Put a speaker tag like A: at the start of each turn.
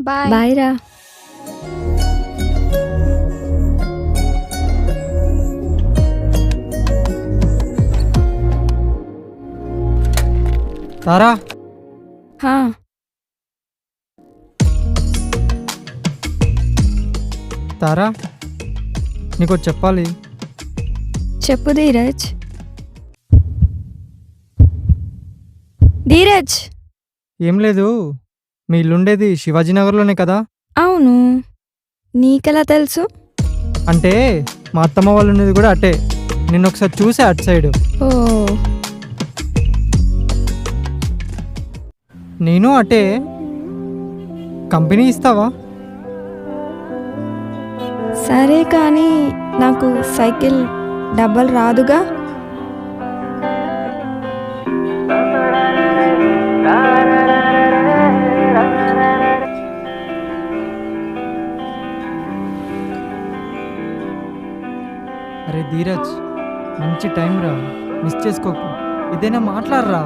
A: Bye.
B: Bye రా.
C: తారా,
B: హా,
C: తారా, నీకు చెప్పాలి.
B: చెప్పు ధీరజ్. ధీరజ్.
C: ఏం లేదు, మీ ఇల్లుండేది శివాజీనగర్లోనే కదా?
B: అవును, నీకెలా తెలుసు?
C: అంటే మా అత్తమ్మ వాళ్ళు ఉండేది కూడా అటే. నిన్న ఒకసారి చూసా అటు సైడ్.
B: ఓ,
C: నేను అటే. కంపెనీ ఇస్తావా?
B: సరే కానీ నాకు సైకిల్ డబ్బలు రాదుగా.
C: అరే ధీరజ్, మంచి టైం రా, మిస్ చేసుకోకు. ఇదేనా మాట్లాడరా.